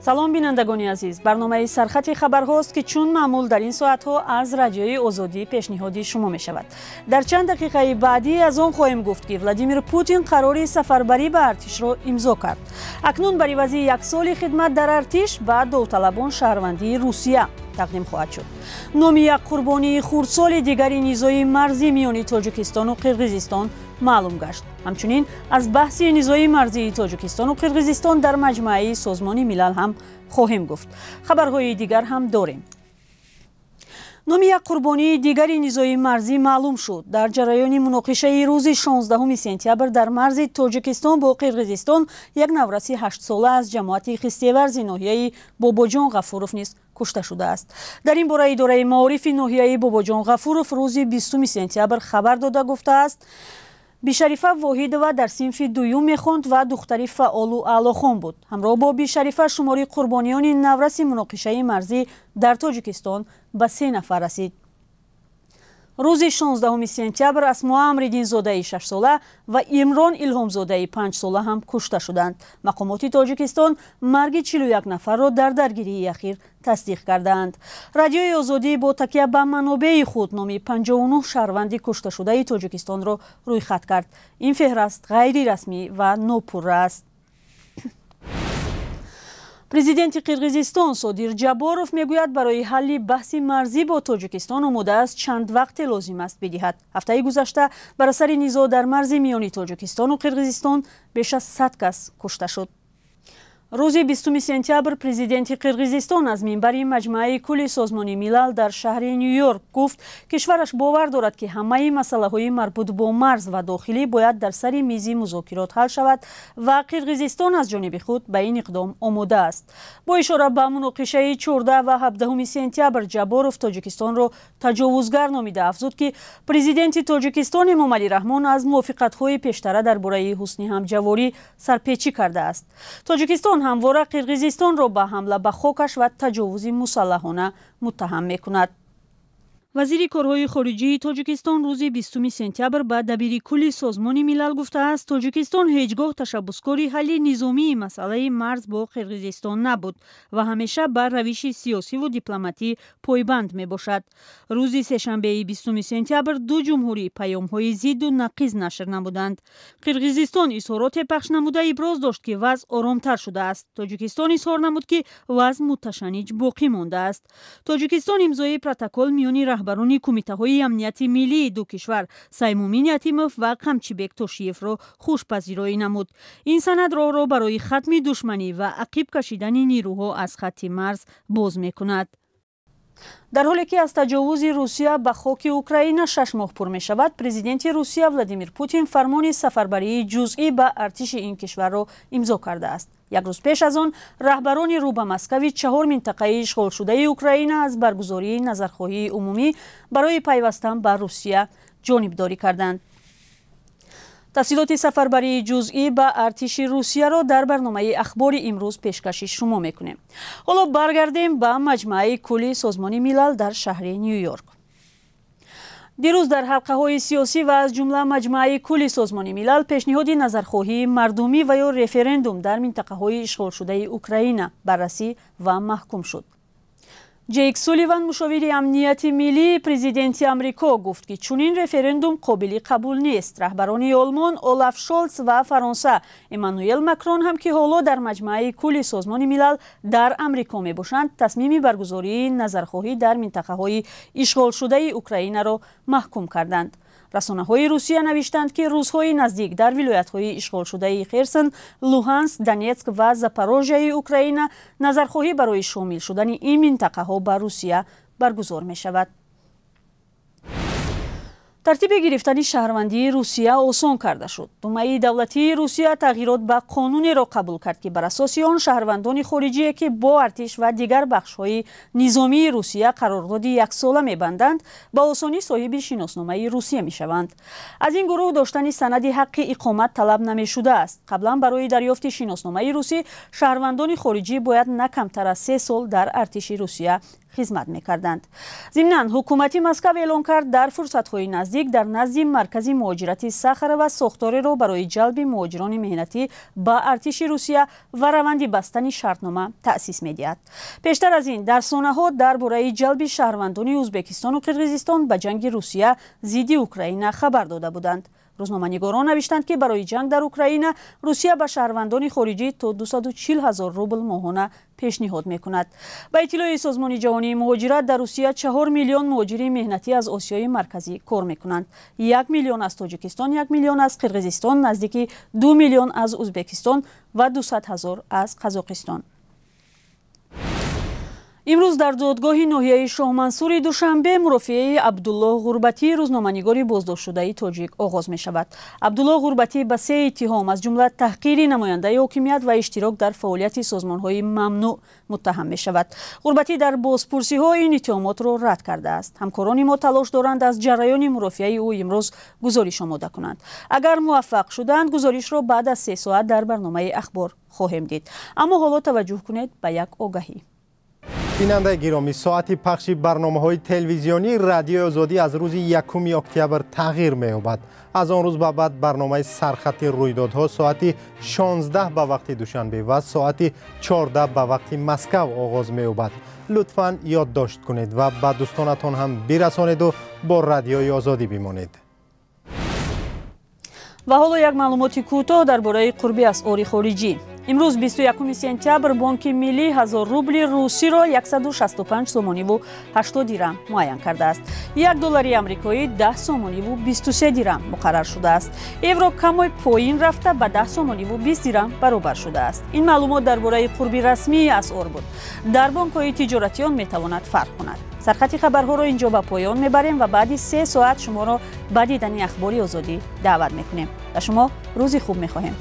سلام بینندگان عزیز، برنامه سرخط خبرهاست که چون معمول در این ساعتها از رادیوی آزادی پیشنهادی شما می شود. در چند دقیقه بعدی از آن خواهیم گفت که ولادیمیر پوتین قراری سفربری به ارتش را امضا کرد. اکنون برای عوض یک سال خدمت در ارتش به داوطلبان شهروندی روسیه تقدیم خواهد شد. نام یک قربانی خردسال دیگری نیزای مرزی میان تاجیکستان و قرقیزستان معلوم گشت. همچنین از بحث نیزای مرزی تاجیکستان و قرقیزستان در مجمع سازمان ملل هم خواهیم گفت. خبرهای دیگر هم داریم. نام یک قربانی دیگری نیزای مرزی معلوم شد. در جریان مناقشه روز 16 سپتامبر در مرز تاجیکستان با قرقیزستان یک نورس 8 ساله از جماعت خستیورز ناحیه باباجان غفورов نیز کشته شده است. در این باره اداره معارف ناحیه باباجان غفورov روز 20 سپتامبر خبر داده گفته است بی‌شریفه واحدова در صنف دوم می‌خواند و دختری فعال و اعلی‌خوان بود. همراه با بی‌شریفه شماری قربانیان نورس مناقشه مرزی در تاجیکستان به 3 نفر رسید. روز 16 سپتامبر اسما امردین‌زاده 6 ساله و عمران الهام‌زاده 5 ساله هم کشته شدند. مقامات تاجیکستان مرگ 41 نفر را در درگیری اخیر تصدیق کردند. رادیوی آزادی با تکیه به منابع خود نام 59 شهروند کشته شده تاجیکستان را رویخط کرد. این فهرست غیر رسمی و ناپوره است. پرزیدنت قرقیزستان صادیر جاباروف میگوید برای حل بحث مرزی با تاجیکستان آماده است چند وقت لازم است بدهد. هفته گذشته بر اثر نزاع در مرز میان تاجیکستان و قرقیزستان بیش از 100 کس کشته شد. روز 20 سپتامبر پرزیدنت قرقیزستان از منبر مجمع کل سازمان ملل در شهر نیویورک گفت کشورش باور دارد که همه مسائل مربوط با مرز و داخلی باید در سر میز مذاکرات حل شود و قرقیزستان از جانب خود به این اقدام آماده است. با اشاره به مناقشه 14 و 17 سپتامبر جاباروف تاجیکستان را تجاوزگر نامیده افزود که پرزیدنت تاجیکستان امامعلی رحمان از موافقت‌های پیشتر درباره حسن همجواری سرپیچی کرده است. تاجیکستان همواره قرقیزستان را به حمله به خاکش و تجاوز مسلحانه متهم می‌کند. وزیر کارهای خارجی تاجیکستان روز 20 سپتامبر به دبیر کل سازمان ملل گفته است تاجیکستان هیچگاه تشبسکاری حل نظامی مسئله مرز با قرقیزستان نبود و همیشه بر روش سیاسی و دیپلماتی پایبند می باشد. روز سه‌شنبه 20 سپتامبر دو جمهوری پیام‌های ضد و نقیض نشر نمودند. قرقیزستان اظهارات پخش نموده ابراز داشت که وضع آرامتر شده است. تاجیکستان اظهار نمود که وضع متشنج باقی مانده است. تاجیکستان امضای پروتکل میان رهبران کمیته‌های امنیت ملی دو کشور سیمومین یتیموف و قمچیبک توشیف را خوشپذیرایی نمود. این سند را برای ختم دشمنی و عقب کشیدن نیروها از خط مرز باز می‌کند. در حالی که از تجاوز روسیه به خاک اوکراین 6 ماه پر می شود، پرزیدنت روسیه ولادیمیر پوتین فرمان سفربری جزئی به ارتش این کشور را امضا کرده است. یک روز پیش از آن رهبران رو به مسکو 4 منطقه اشغال شده اوکراین از برگزاری نظرخواهی عمومی برای پیوستن به روسیه جانبداری کردند. تفصیلات سفربری جزئی به ارتش روسیه را در برنامه اخبار امروز پیشکش شما میکنیم. حالا برگردیم به مجمع کل سازمان ملل در شهر نیویورک. دیروز در حلقه های سیاسی و از جمله مجمع کل سازمان ملل پیشنهاد نظرخواهی مردمی و یا رفراندوم در منطقه های اشغال شده اوکراین بررسی و محکوم شد. جیک سولیوان مشاور امنیت ملی پرزیدنت آمریکا گفت که چنین رفراندوم قابل قبول نیست. رهبران آلمان اولاف شولز و فرانسه امانوئل ماکرون هم که حالا در مجمع کل سازمان ملل در آمریکا می باشند تصمیم برگزاری نظرخواهی در منطقه های اشغال شده اوکراین را محکوم کردند. رسانه‌های روسیه نوشتند که روزهای نزدیک در ولایت‌های اشغال شده خرسن، لوهانسک، دونیتسک و زاپاروژیه اوکراین نظرخواهی برای شامل شدن این منطقه‌ها به روسیه برگزار می‌شود. ترتیب گرفتن شهروندی روسیه آسان کرده شد. دومه دولتی روسیه تغییرات به قانونی را قبول کرد که بر اساس آن شهروندان خارجی که با ارتش و دیگر بخش‌های نظامی روسیه قرارداد 1 ساله می‌بندند به آسانی صاحب شناسنامه روسیه می‌شوند. از این گروه داشتن سند حق اقامت طلب نمی‌شده است. قبلا برای دریافت شناسنامه روسی شهروندان خارجی باید نه کمتر از 3 سال در ارتش روسیه خدمت می‌کردند. ضمناً حکومت مسکو اعلام کرد در فرصت‌های نزدیک در نزد مرکز مهاجرت سخر و ساختاری را برای جلب مهاجران مهنتی با ارتش روسیه و روند بستن شرطنامه تأسیس می‌دهد. پیشتر از این در سانحه‌ها درباره جلب شهروندان ازبکستان و قرقیزستان به جنگ روسیه ضد اوکراین خبر داده بودند. روزنامه‌نگاران نوشتند که برای جنگ در اوکراین روسیه به شهروندان خارجی تا 240,000 روبل ماهانه پیشنهاد می‌کند. با اطلاع سازمان جهانی مهاجرت در روسیه 4 میلیون مهاجر مهنتی از آسیای مرکزی کار می‌کنند. 1 میلیون از تاجیکستان، 1 میلیون از قرقیزستان، نزدیک 2 میلیون از ازبکستان و 200,000 از قزاقستان. امروز در دادگاه ناحیه شاه منصور دوشنبه مرافعه عبدالله غربتی روزنامه‌نگار بازداشت شده تاجیک آغاز می شود. عبدالله غربتی به 3 اتهام از جمله تحقیر نماینده حاکمیت و اشتراک در فعالیت سازمان‌های ممنوع متهم می شود. غربتی در بازپرسی‌ها این اتهامات را رد کرده است. همکاران ما تلاش دارند از جریان مرافعه او امروز گزارش آماده کنند. اگر موفق شدند گزارش را بعد از 3 ساعت در برنامه اخبار خواهیم دید. اما حالا توجه کنید به یک آگهی. بیننده گرامی، ساعت پخش برنامه‌های تلویزیونی رادیو آزادی از روز 1 اکتبر تغییر می‌یابد. از آن روز به بعد برنامه سرخط رویدادها ساعت 16 به وقت دوشنبه و ساعت 14 به وقت مسکو آغاز می‌یابد. لطفاً یادداشت کنید و به دوستانتان هم برسانید و با رادیوی آزادی بمانید. و حالا یک معلومات کوتاه درباره قربی اسعار خارجی. امروز 21 سپتامبر بانک ملی 1000 روبل روسی را 165 سومانی و 80 درم معین کرده است. 1 دلار آمریکایی 10 سومانی و 23 درم مقرر شده است. یورو کمی پایین رفته به 10 سومانی و 20 درم برابر شده است. این معلومات درباره قربی رسمی اسعار بود. در بانک‌های تجارتی آن می‌تواند فرق کند. سرخط خبرها را اینجا به پایان می‌بریم و بعد 3 ساعت شما را به دیدن اخبار آزادی دعوت می‌کنیم. و شما روزی خوب می‌خواهیم.